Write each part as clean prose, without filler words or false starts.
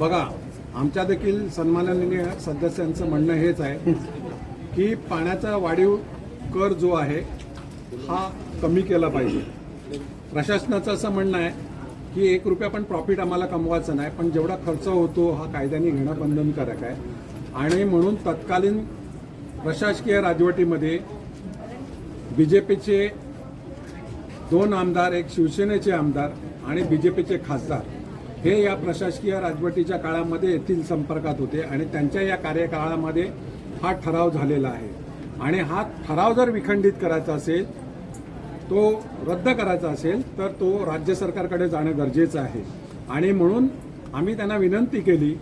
बघा, आमच्या देखील सन्माननीय सदस्यांचं म्हणणं हेच आहे की पाण्याचा वाढीव कर जो आहे हा कमी केला पाहिजे। प्रशासनाचं असं म्हणणं आहे की 1 रुपया पण प्रॉफिट आम्हाला कमवायचं नाही, पण जेवढा खर्च होतो हा कायद्याने घेणं बंधनकारक आहे। आणि म्हणून तत्कालीन प्रशासकीय राजवटीमध्ये बीजेपीचे 2 आमदार, एक शिवसेनेचे आमदार आणि बीजेपीचे खासदार हे या प्रशासकीय राजवटीच्या काळामध्ये येथील संपर्कात होते आणि त्यांच्या या कार्यकाळामध्ये हा ठराव झालेला आहे। आणि हा ठराव जर विखंडित करायचा असेल, तो रद्द करायचा असेल, तर तो राज्य सरकारकडे जाणं गरजेचं आहे। आणि म्हणून आम्ही त्यांना विनंती केली,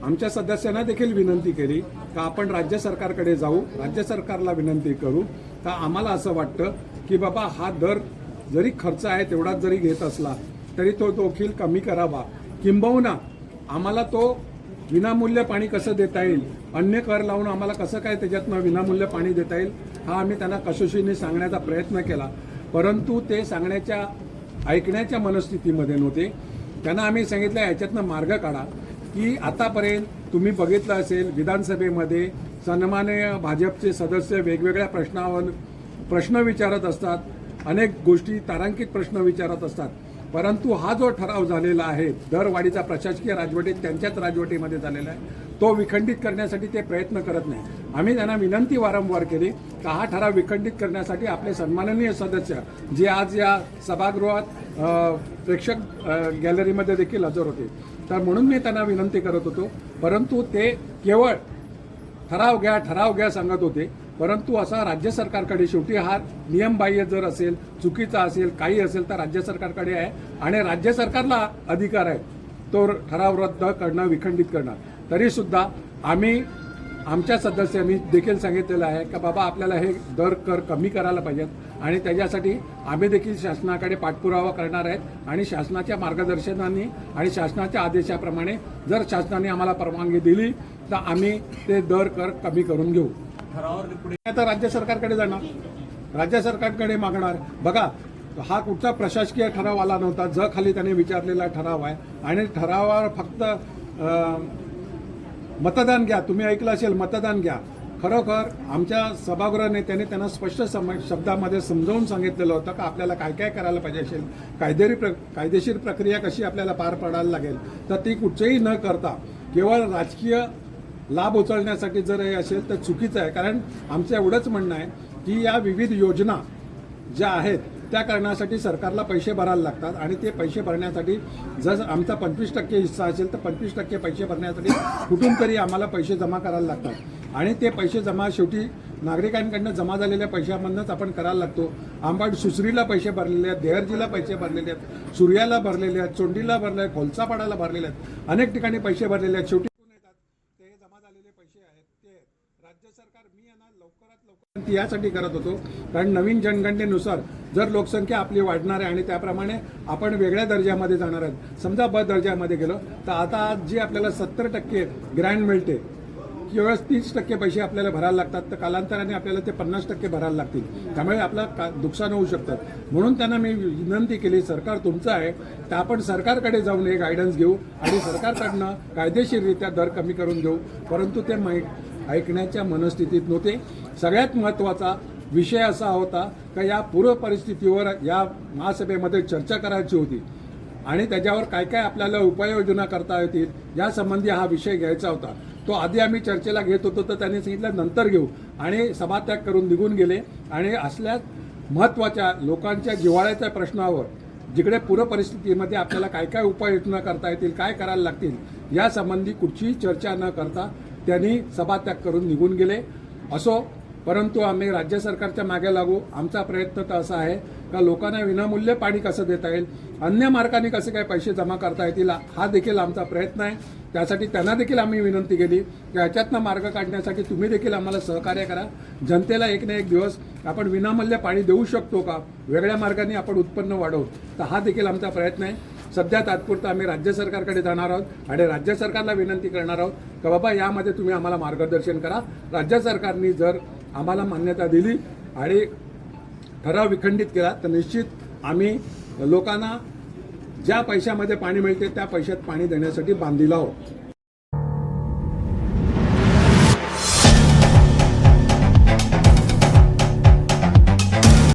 आमच्या सदस्यांना देखील विनंती केली का आपण राज्य सरकारकडे जाऊ, राज्य सरकारला विनंती करू का आम्हाला असं वाटतं की बाबा हा दर जरी खर्च आहे तेवढाच जरी घेत असला तरी तो देखील कमी करावा, किंबहुना आम्हाला तो विनामूल्य पाणी कसं देता येईल, अन्य कर लावून आम्हाला कसं काय त्याच्यातनं विनामूल्य पाणी देता येईल हा आम्ही त्यांना कसोशीने सांगण्याचा प्रयत्न केला। परंतु ते सांगण्याच्या ऐकण्याच्या मनस्थितीमध्ये नव्हते। त्यांना आम्ही सांगितलं याच्यातनं मार्ग काढा की आतापर्यंत तुम्ही बघितलं असेल विधानसभेमध्ये सन्माननीय भाजपचे सदस्य वेगवेगळ्या प्रश्नावर प्रश्न विचारत असतात, अनेक गोष्टी तारांकित प्रश्न विचारत असतात, परंतु हा जो ठराव झालेला आहे दरवाढीचा प्रशासकीय राजवटीत त्यांच्याच राजवटीमध्ये झालेला आहे तो विखंडित करण्यासाठी ते प्रयत्न करत नाही। आम्ही त्यांना विनंती वारंवार केली का हा ठराव विखंडित करण्यासाठी आपले सन्माननीय सदस्य जे आज या सभागृहात प्रेक्षक गॅलरीमध्ये देखील हजर होते, तर म्हणून मी त्यांना विनंती करत होतो, परंतु ते केवळ ठराव घ्या सांगत होते। परंतु असा राज्य सरकारकडे शेवटी हा नियमबाह्य जर असेल, चुकीचा असेल, काही असेल तर राज्य सरकारकडे आहे आणि राज्य सरकारला अधिकार आहे तो ठराव रद्द करणं, विखंडित करणं। तरी सुद्धा आम्ही आमच्या सदस्यांनी देखील सांगितलेलं आहे की बाबा आपल्याला हे दर कर कमी करायला पाहिजेत आणि त्याच्यासाठी आम्ही देखील शासनाकडे पाठपुरावा करणार आहेत आणि शासनाच्या मार्गदर्शनाने आणि शासनाच्या आदेशाप्रमाणे जर शासनाने आम्हाला परवानगी दिली तर आम्ही ते दर कर कमी करून घेऊ। आता राज्य सरकारकडे जाणार, राज्य सरकारकडे मागणार। बघा, हा कुठचा प्रशासकीय ठराव आला नव्हता, जो खाली त्याने विचारलेला ठराव आहे आणि ठरावावर फक्त मतदान घ्या, तुम्ही ऐकलं असेल मतदान घ्या। खरोखर आमच्या सभागृह नेत्याने त्यांना स्पष्ट शब्दामध्ये समजावून सांगितलेलं होतं का आपल्याला काय काय करायला पाहिजे असेल, कायदेशीर प्रक्रिया कशी आपल्याला पार पाडायला लागेल, तर ती कुठचंही न करता केवळ राजकीय लाभ उचलण्यासाठी जर हे असेल तर चुकीचं आहे। कारण आमचं एवढंच म्हणणं आहे की या विविध योजना ज्या आहेत त्या करण्यासाठी सरकारला पैसे भरायला लागतात आणि ते पैसे भरण्यासाठी जर आमचा 25% हिस्सा असेल तर 25% पैसे भरण्यासाठी कुठून तरी आम्हाला पैसे जमा करायला लागतात आणि ते पैसे जमा शेवटी नागरिकांकडनं जमा झालेल्या पैशामधूनच आपण करायला लागतो। आंबाड सुसरीला पैसे भरलेले आहेत, देहरजीला पैसे भरलेले आहेत, सूर्याला भरलेले आहेत, चोंडीला भरले आहेत, खोलसापाडाला भरलेले आहेत, अनेक ठिकाणी पैसे भरलेले आहेत। शेवटी जमा झालेले पैसे आहेत ते राज्य सरकार मी यांना लवकरात लवकर यासाठी करत होतो कारण नवीन जनगणनेनुसार जर लोकसंख्या आपली वाढणार आहे आणि त्याप्रमाणे आपण वेगळ्या दर्जामध्ये जाणार आहेत। समजा ब दर्जामध्ये गेलो तर आता जी आपल्याला 70% ग्रँड मिळते केवळ 30% पैसे आपल्याला भरायला लागतात, तर कालांतराने आपल्याला ते 50% भरायला लागतील, त्यामुळे आपलं नुकसान होऊ शकतं। म्हणून त्यांना मी विनंती केली सरकार तुमचं आहे तर आपण सरकारकडे जाऊन हे गायडन्स घेऊ आणि सरकारकडनं कायदेशीररित्या दर कमी करून घेऊ। परंतु ते ऐकण्याच्या मनस्थितीत नव्हते। सगळ्यात महत्त्वाचा विषय असा होता का या पूर्व परिस्थितीवर या महासभेमध्ये चर्चा करायची होती आणि त्याच्यावर काय काय आपल्याला उपाययोजना करता येतील यासंबंधी हा विषय घ्यायचा होता। तो आधी आम्ही चर्चेला घेत होतो तर त्यांनी सांगितलं नंतर घेऊ आणि सभात्याग करून निघून गेले आणि असल्या महत्त्वाच्या लोकांच्या जिव्हाळ्याच्या प्रश्नावर जिकडे पूर्व परिस्थितीमध्ये आपल्याला काय काय उपाययोजना करता येतील, काय करायला लागतील यासंबंधी कुठचीही चर्चा न करता त्यांनी सभात्याग करून निघून गेले। असो, परंतु आम्ही राज्य सरकारच्या मागे लागू। आमचा प्रयत्न तर असा आहे का लोकांना विनामूल्य पाणी कसं देता येईल, अन्य मार्गाने कसे काय पैसे जमा करता येतील हा देखील आमचा प्रयत्न आहे। त्यासाठी त्यांना देखील आम्ही विनंती केली की याच्यातनं मार्ग काढण्यासाठी तुम्ही देखील आम्हाला सहकार्य करा। जनतेला एक ना एक दिवस आपण विनामूल्य पाणी देऊ शकतो का, वेगळ्या मार्गाने आपण उत्पन्न वाढवू, तर हा देखील आमचा प्रयत्न आहे। सध्या तात्पुरता आम्ही राज्य सरकारकडे जाणार आहोत आणि राज्य सरकारला विनंती करणार आहोत की बाबा यामध्ये तुम्ही आम्हाला मार्गदर्शन करा। राज्य सरकारने जर आम्हाला मान्यता दिली आणि ठराव विखंडित केला तर निश्चित आम्ही लोकांना ज्या पैशामध्ये पाणी मिळते त्या पैशात पाणी देण्यासाठी बांधील आहोत।